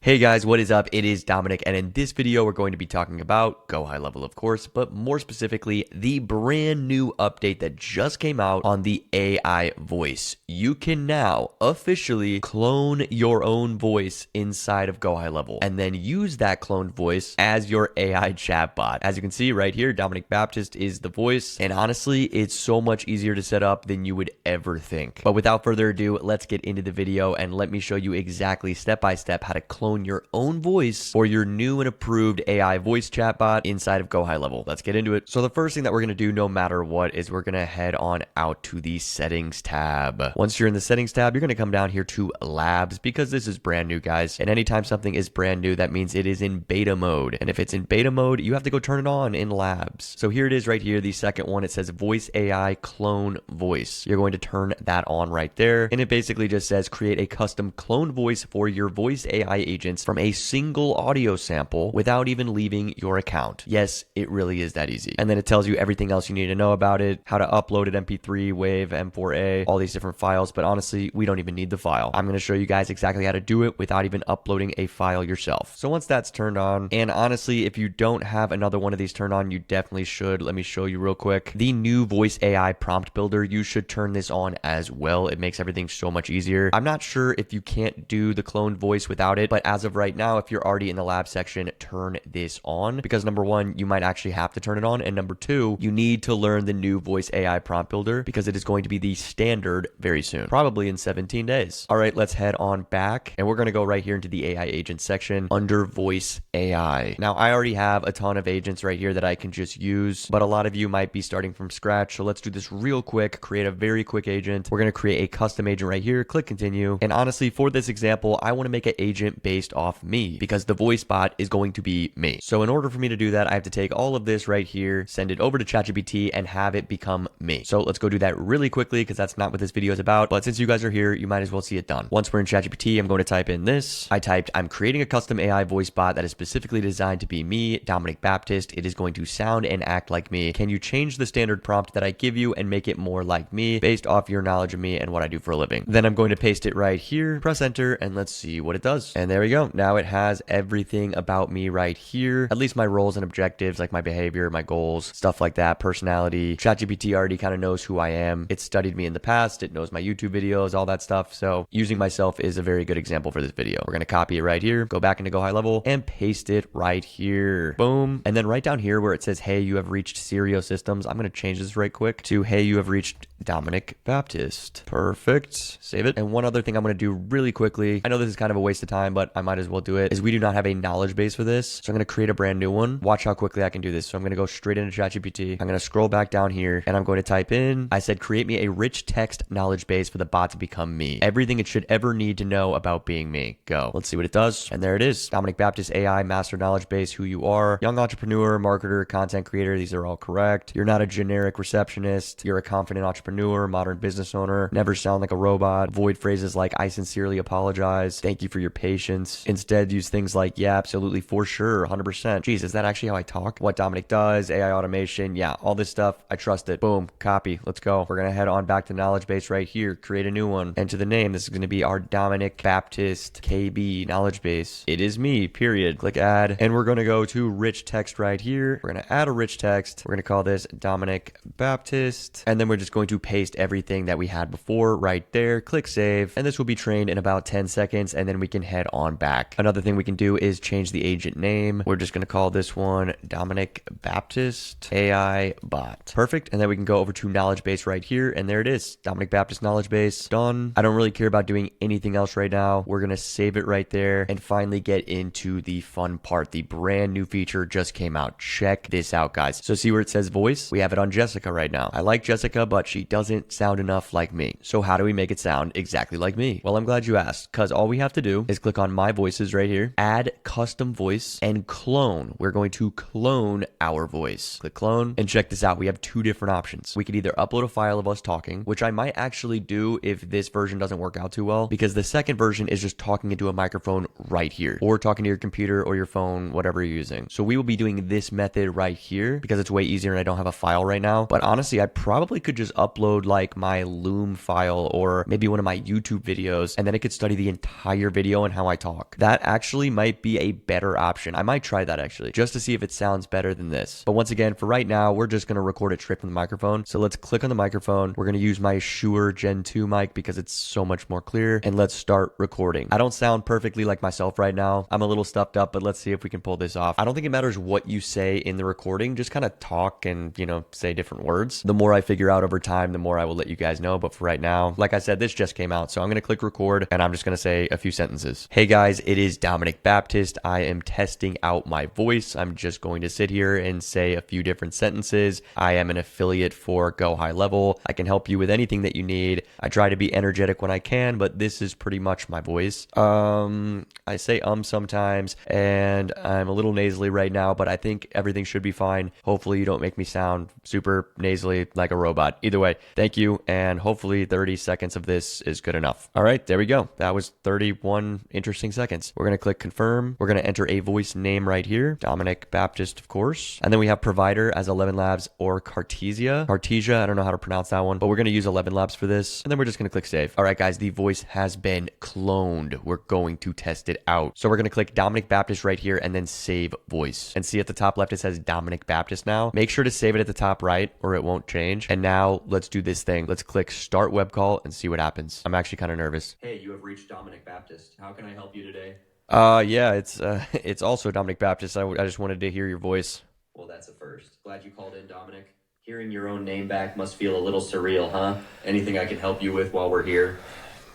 Hey guys, what is up? It is Dominic, and in this video, we're going to be talking about GoHighLevel, of course, but more specifically, the brand new update that just came out on the AI voice. You can now officially clone your own voice inside of GoHighLevel, and then use that cloned voice as your AI chatbot. As you can see right here, Dominic Baptist is the voice, and honestly, it's so much easier to set up than you would ever think. But without further ado, let's get into the video, and let me show you exactly step by step how to clone your own voice for your new and approved AI voice chatbot inside of GoHighLevel. Let's get into it. So the first thing that we're going to do no matter what is we're going to head on out to the settings tab. Once you're in the settings tab, you're going to come down here to labs because this is brand new, guys. And anytime something is brand new, that means it is in beta mode. And if it's in beta mode, you have to go turn it on in labs. So here it is right here. The second one, it says voice AI clone voice. You're going to turn that on right there. And it basically just says create a custom clone voice for your voice AI agents from a single audio sample without even leaving your account. Yes, it really is that easy. And then it tells you everything else you need to know about it, how to upload it, MP3, WAV, M4A, all these different files. But honestly, we don't even need the file. I'm going to show you guys exactly how to do it without even uploading a file yourself. So once that's turned on, and honestly, if you don't have another one of these turned on, you definitely should. Let me show you real quick. The new voice AI prompt builder, you should turn this on as well. It makes everything so much easier. I'm not sure if you can't do the cloned voice without it, but as of right now, if you're already in the lab section, turn this on because number one, you might actually have to turn it on. And number two, you need to learn the new voice AI prompt builder because it is going to be the standard very soon, probably in 17 days. All right, let's head on back and we're going to go right here into the AI agent section under voice AI. Now, I already have a ton of agents right here that I can just use, but a lot of you might be starting from scratch. So let's do this real quick, create a very quick agent. We're going to create a custom agent right here, click continue. And honestly, for this example, I want to make an agent based off me because the voice bot is going to be me. So in order for me to do that, I have to take all of this right here, send it over to ChatGPT and have it become me. So let's go do that really quickly because that's not what this video is about. But since you guys are here, you might as well see it done. Once we're in ChatGPT, I'm going to type in this. I typed, I'm creating a custom AI voice bot that is specifically designed to be me, Dominic Baptist. It is going to sound and act like me. Can you change the standard prompt that I give you and make it more like me based off your knowledge of me and what I do for a living? Then I'm going to paste it right here, press enter, and let's see what it does. And there we go. Now it has everything about me right here, at least my roles and objectives, like my behavior, my goals, stuff like that, personality. ChatGPT already kind of knows who I am. It studied me in the past. It knows my YouTube videos, all that stuff. So using myself is a very good example for this video. We're going to copy it right here, go back into GoHighLevel and paste it right here. Boom. And then right down here where it says, hey, you have reached Stereo Systems, I'm going to change this right quick to, hey, you have reached Dominic Baptist. Perfect. Save it. And one other thing I'm going to do really quickly, I know this is kind of a waste of time, but I might as well do it, is we do not have a knowledge base for this. So I'm going to create a brand new one. Watch how quickly I can do this. So I'm going to go straight into ChatGPT. I'm going to scroll back down here and I'm going to type in, I said, create me a rich text knowledge base for the bot to become me. Everything it should ever need to know about being me. Go. Let's see what it does. And there it is. Dominic Baptist AI master knowledge base, who you are, young entrepreneur, marketer, content creator. These are all correct. You're not a generic receptionist. You're a confident entrepreneur, modern business owner, never sound like a robot, avoid phrases like I sincerely apologize, thank you for your patience. Instead, use things like yeah, absolutely, for sure, 100%. Geez, is that actually how I talk? What Dominic does, AI automation, yeah, all this stuff, I trust it. Boom, copy, let's go. We're gonna head on back to knowledge base right here, create a new one. Enter the name. This is gonna be our Dominic Baptist KB knowledge base. It is me, period. Click add, and we're gonna go to rich text right here. We're gonna add a rich text. We're gonna call this Dominic Baptist, and then we're just going to paste everything that we had before right there. Click save, and this will be trained in about 10 seconds, and then we can head on back. Another thing we can do is change the agent name. We're just going to call this one Dominic Baptist AI bot. Perfect. And then we can go over to knowledge base right here, and there it is, Dominic Baptist knowledge base. Done. I don't really care about doing anything else right now. We're going to save it right there and finally get into the fun part. The brand new feature just came out. Check this out, guys. So see where it says voice? We have it on Jessica right now. I like Jessica, but she doesn't sound enough like me. So how do we make it sound exactly like me? Well, I'm glad you asked, because all we have to do is click on my voices right here, add custom voice, and clone. We're going to clone our voice. Click clone, and check this out. We have two different options. We could either upload a file of us talking, which I might actually do if this version doesn't work out too well, because the second version is just talking into a microphone right here, or talking to your computer or your phone, whatever you're using. So we will be doing this method right here because it's way easier and I don't have a file right now. But honestly, I probably could just upload like my Loom file or maybe one of my YouTube videos, and then it could study the entire video and how I talk talk. That actually might be a better option. I might try that actually, just to see if it sounds better than this. But once again, for right now, we're just going to record it straight from the microphone. So let's click on the microphone. We're going to use my Shure Gen 2 mic because it's so much more clear. And let's start recording. I don't sound perfectly like myself right now. I'm a little stuffed up, but let's see if we can pull this off. I don't think it matters what you say in the recording. Just kind of talk and, say different words. The more I figure out over time, the more I will let you guys know. But for right now, like I said, this just came out. So I'm going to click record and I'm just going to say a few sentences. Hey guys, it is Dominic Baptist. I am testing out my voice. I'm just going to sit here and say a few different sentences. I am an affiliate for GoHighLevel. I can help you with anything that you need. I try to be energetic when I can, but this is pretty much my voice. I say sometimes, and I'm a little nasally right now, but I think everything should be fine. Hopefully you don't make me sound super nasally like a robot. Either way, thank you, and hopefully 30 seconds of this is good enough. All right, there we go. That was 31 interesting seconds. We're going to click confirm. We're going to enter a voice name right here, Dominic Baptist, of course. And then we have provider as 11 Labs or Cartesia. I don't know how to pronounce that one, but we're going to use 11 Labs for this. And then we're just going to click save. All right, guys, the voice has been cloned. We're going to test it out. So we're going to click Dominic Baptist right here and then save voice. And see at the top left, it says Dominic Baptist now. Make sure to save it at the top right or it won't change. And now let's do this thing. Let's click start web call and see what happens. I'm actually kind of nervous. Hey, you have reached Dominic Baptist. How can I help you today? Yeah, it's also Dominic Baptist. I just wanted to hear your voice. Well, that's a first. Glad you called in, Dominic. Hearing your own name back must feel a little surreal, huh? Anything I can help you with while we're here?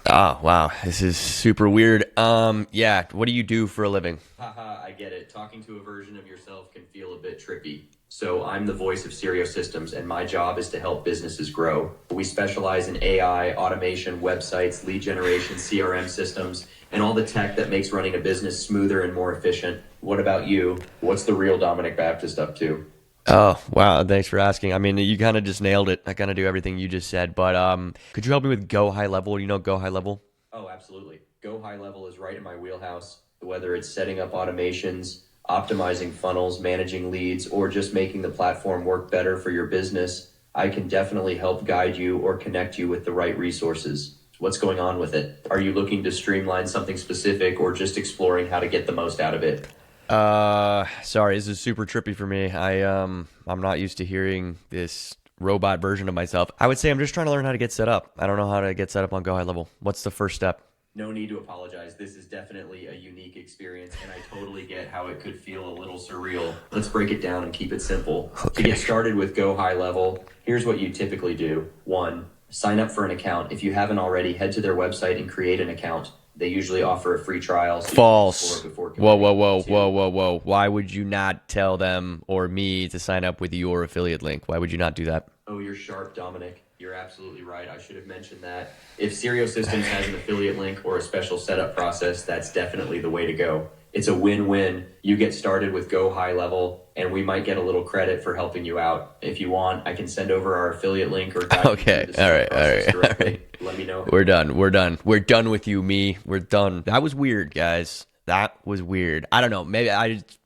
Oh, wow. This is super weird. Yeah, what do you do for a living? Haha, I get it. Talking to a version of yourself can feel a bit trippy. So I'm the voice of Stereo Systems, and my job is to help businesses grow. We specialize in AI, automation, websites, lead generation, CRM systems, and all the tech that makes running a business smoother and more efficient. What about you? What's the real Dominic Baptist up to? Oh, wow. Thanks for asking. I mean, you kind of just nailed it. I kind of do everything you just said, but could you help me with GoHighLevel? You know GoHighLevel? Oh, absolutely. GoHighLevel is right in my wheelhouse. Whether it's setting up automations, optimizing funnels, managing leads, or just making the platform work better for your business, I can definitely help guide you or connect you with the right resources. What's going on with it? Are you looking to streamline something specific or just exploring how to get the most out of it? Sorry, this is super trippy for me. I'm not used to hearing this robot version of myself. I would say I'm just trying to learn how to get set up. I don't know how to get set up on GoHighLevel. What's the first step? No need to apologize. This is definitely a unique experience, and I totally get how it could feel a little surreal. Let's break it down and keep it simple. Okay. To get started with GoHighLevel, here's what you typically do. 1. Sign up for an account. If you haven't already, head to their website and create an account. They usually offer a free trial. So False. Whoa. Whoa. Why would you not tell them or me to sign up with your affiliate link? Why would you not do that? Oh, you're sharp, Dominic. You're absolutely right. I should have mentioned that. If Stereo Systems has an affiliate link or a special setup process, that's definitely the way to go. It's a win-win. You get started with GoHighLevel, and we might get a little credit for helping you out. If you want, I can send over our affiliate link or guide you through the setup process directly. Let me know. We're done with you, me. We're done. That was weird, guys. That was weird. I don't know.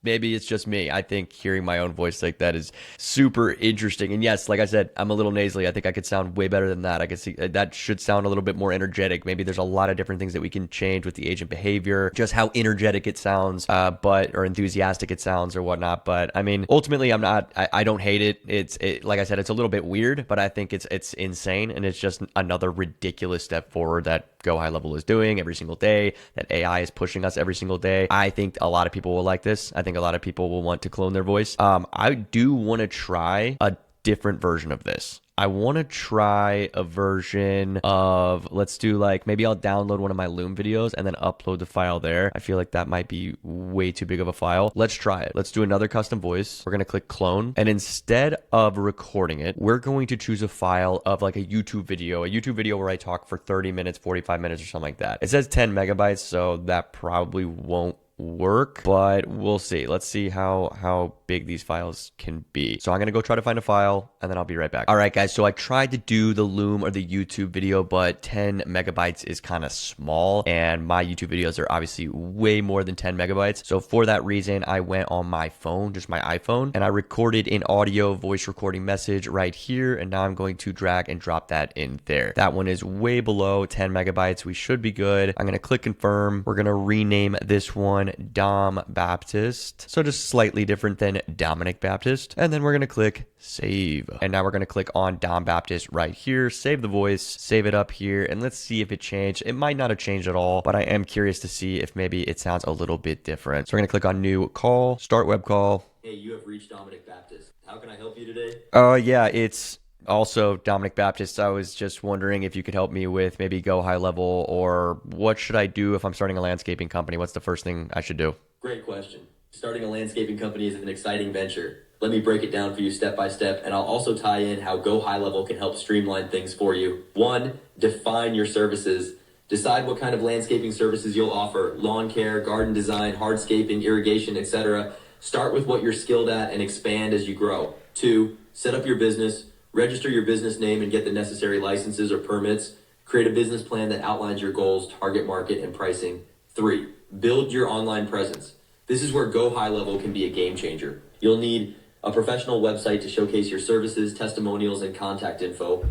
Maybe it's just me. I think hearing my own voice like that is super interesting. And yes, like I said, I'm a little nasally. I think I could sound way better than that. I could see that should sound a little bit more energetic. Maybe there's a lot of different things that we can change with the agent behavior, just how energetic it sounds, or enthusiastic it sounds or whatnot. But I mean, ultimately, I don't hate it. Like I said, it's a little bit weird, but I think it's insane. And it's just another ridiculous step forward that GoHighLevel is doing every single day, that AI is pushing us every single day. I think a lot of people will like this. I think a lot of people will want to clone their voice. I do want to try a different version of this. I want to try a version of, let's do like, maybe I'll download one of my Loom videos and then upload the file there. I feel like that might be way too big of a file. Let's try it. Let's do another custom voice. We're going to click clone. And instead of recording it, we're going to choose a file of like a YouTube video where I talk for 30 minutes, 45 minutes or something like that. It says 10 megabytes, so that probably won't work, but we'll see. Let's see how big these files can be. So I'm gonna go try to find a file and then I'll be right back. All right, guys, so I tried to do the Loom or the YouTube video, but 10 megabytes is kind of small and my YouTube videos are obviously way more than 10 megabytes. So for that reason, I went on my phone, just my iPhone, and I recorded an audio voice recording message right here. And now I'm going to drag and drop that in there. That one is way below 10 megabytes. We should be good. I'm gonna click confirm. We're gonna rename this one Dom Baptist. So just slightly different than Dominic Baptist. And then we're gonna click save. And now we're gonna click on Dom Baptist right here, save the voice, save it up here, and let's see if it changed. It might not have changed at all, but I am curious to see if maybe it sounds a little bit different. So we're gonna click on new call, start web call. Hey, you have reached Dominic Baptist. How can I help you today? Yeah, it's also Dominic Baptist. I was just wondering if you could help me with maybe Go High Level, or what should I do if I'm starting a landscaping company? What's the first thing I should do? Great question. Starting a landscaping company is an exciting venture. Let me break it down for you step by step, and I'll also tie in how Go High Level can help streamline things for you. 1, define your services. Decide what kind of landscaping services you'll offer: lawn care, garden design, hardscaping, irrigation, etc. Start with what you're skilled at and expand as you grow. 2, set up your business. Register your business name and get the necessary licenses or permits. Create a business plan that outlines your goals, target market, and pricing. 3, build your online presence. This is where Go High Level can be a game changer. You'll need a professional website to showcase your services, testimonials, and contact info.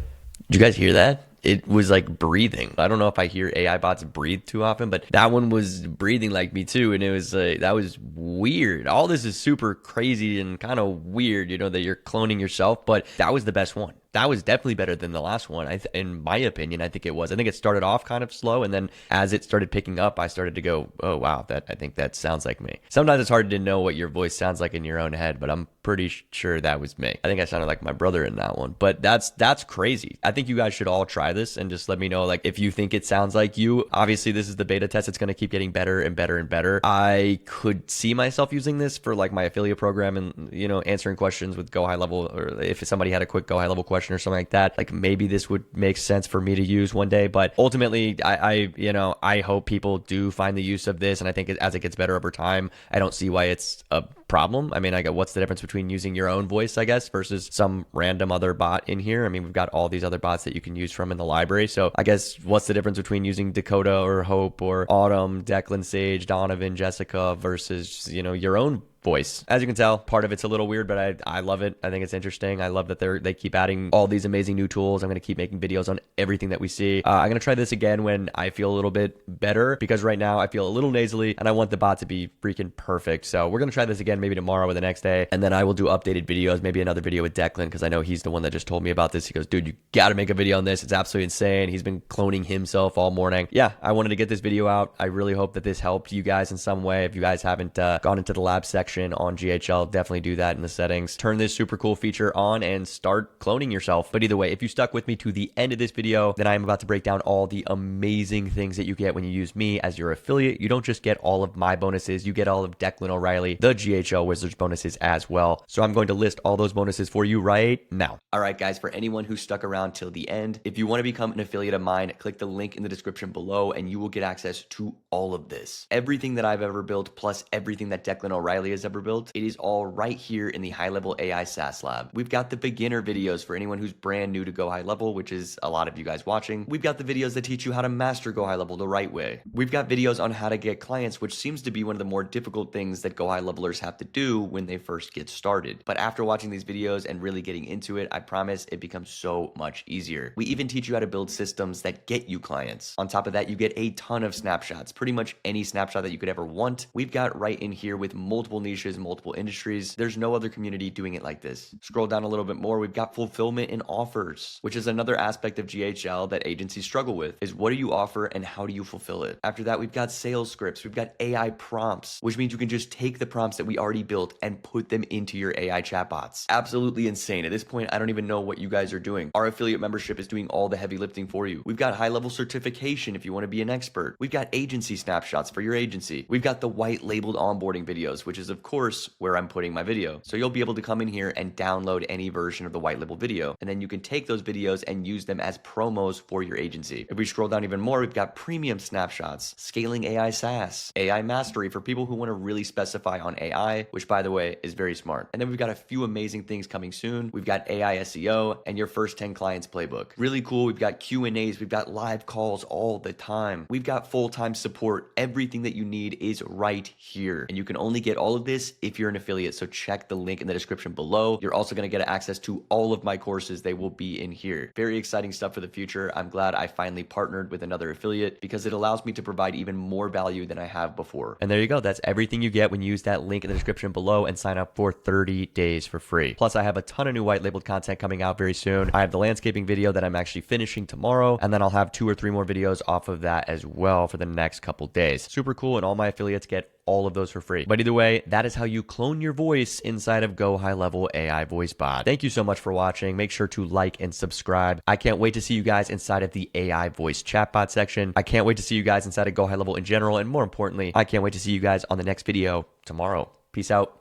Did you guys hear that? It was like breathing. I don't know if I hear AI bots breathe too often, but that one was breathing like me too. And it was that was weird. All this is super crazy and kind of weird, that you're cloning yourself, but that was the best one. That was definitely better than the last one. In my opinion, I think it was. I think it started off kind of slow, and then as it started picking up, I started to go, oh, wow, I think that sounds like me. Sometimes it's hard to know what your voice sounds like in your own head, but I'm pretty sure that was me. I think I sounded like my brother in that one, but that's crazy. I think you guys should all try this and just let me know, like, if you think it sounds like you. Obviously, this is the beta test. It's going to keep getting better and better and better. I could see myself using this for like my affiliate program and, answering questions with Go High Level, or if somebody had a quick Go High Level question or something like that, like maybe this would make sense for me to use one day. But ultimately, I hope people do find the use of this, and I think as it gets better over time, I don't see why it's a problem. I mean, what's the difference between using your own voice, I guess, versus some random other bot in here? I mean, we've got all these other bots that you can use from in the library. So I guess what's the difference between using Dakota or Hope or Autumn, Declan, Sage, Donovan, Jessica versus, your own voice? As you can tell, part of it's a little weird, but I love it. I think it's interesting. I love that they keep adding all these amazing new tools. I'm going to keep making videos on everything that we see. I'm going to try this again when I feel a little bit better, because right now I feel a little nasally and I want the bot to be freaking perfect. So we're going to try this again maybe tomorrow or the next day, and then I will do updated videos, maybe another video with Declan, because I know he's the one that just told me about this. He goes, dude, you got to make a video on this. It's absolutely insane. He's been cloning himself all morning. Yeah, I wanted to get this video out. I really hope that this helped you guys in some way. If you guys haven't gone into the lab section on GHL, definitely do that in the settings. Turn this super cool feature on and start cloning yourself. But either way, if you stuck with me to the end of this video, then I am about to break down all the amazing things that you get when you use me as your affiliate. You don't just get all of my bonuses, you get all of Declan O'Reilly, the GHL Wizards bonuses as well. So I'm going to list all those bonuses for you right now. All right, guys, for anyone who stuck around till the end, if you want to become an affiliate of mine, click the link in the description below and you will get access to all of this. Everything that I've ever built, plus everything that Declan O'Reilly has ever built, it is all right here in the High Level AI SaaS Lab. We've got the beginner videos for anyone who's brand new to Go High Level, which is a lot of you guys watching. We've got the videos that teach you how to master Go High Level the right way. We've got videos on how to get clients, which seems to be one of the more difficult things that Go High Levelers have to do when they first get started. But after watching these videos and really getting into it, I promise it becomes so much easier. We even teach you how to build systems that get you clients. On top of that, you get a ton of snapshots, pretty much any snapshot that you could ever want. We've got right in here with multiple niches, multiple industries. There's no other community doing it like this. Scroll down a little bit more. We've got fulfillment and offers, which is another aspect of GHL that agencies struggle with, is what do you offer and how do you fulfill it? After that, we've got sales scripts. We've got AI prompts, which means you can just take the prompts that we already built and put them into your AI chatbots. Absolutely insane. At this point, I don't even know what you guys are doing. Our affiliate membership is doing all the heavy lifting for you. We've got high level certification if you want to be an expert. We've got agency snapshots for your agency. We've got the white labeled onboarding videos, which is a of course where I'm putting my video. So you'll be able to come in here and download any version of the white label video, and then you can take those videos and use them as promos for your agency. If we scroll down even more, we've got premium snapshots, scaling AI SaaS, AI mastery for people who want to really specify on AI, which by the way is very smart. And then we've got a few amazing things coming soon. We've got AI SEO and your first 10 clients playbook. Really cool. We've got Q&As, we've got live calls all the time. We've got full-time support. Everything that you need is right here. And you can only get all of this if you're an affiliate. So check the link in the description below. You're also going to get access to all of my courses. They will be in here. Very exciting stuff for the future. I'm glad I finally partnered with another affiliate because it allows me to provide even more value than I have before. And there you go. That's everything you get when you use that link in the description below and sign up for 30 days for free. Plus, I have a ton of new white labeled content coming out very soon. I have the landscaping video that I'm actually finishing tomorrow, and then I'll have 2 or 3 more videos off of that as well for the next couple days. Super cool, and all my affiliates get all of those for free. But either way, that is how you clone your voice inside of GoHighLevel AI Voice Bot. Thank you so much for watching. Make sure to like and subscribe. I can't wait to see you guys inside of the AI voice chatbot section. I can't wait to see you guys inside of GoHighLevel in general, and more importantly, I can't wait to see you guys on the next video tomorrow. Peace out.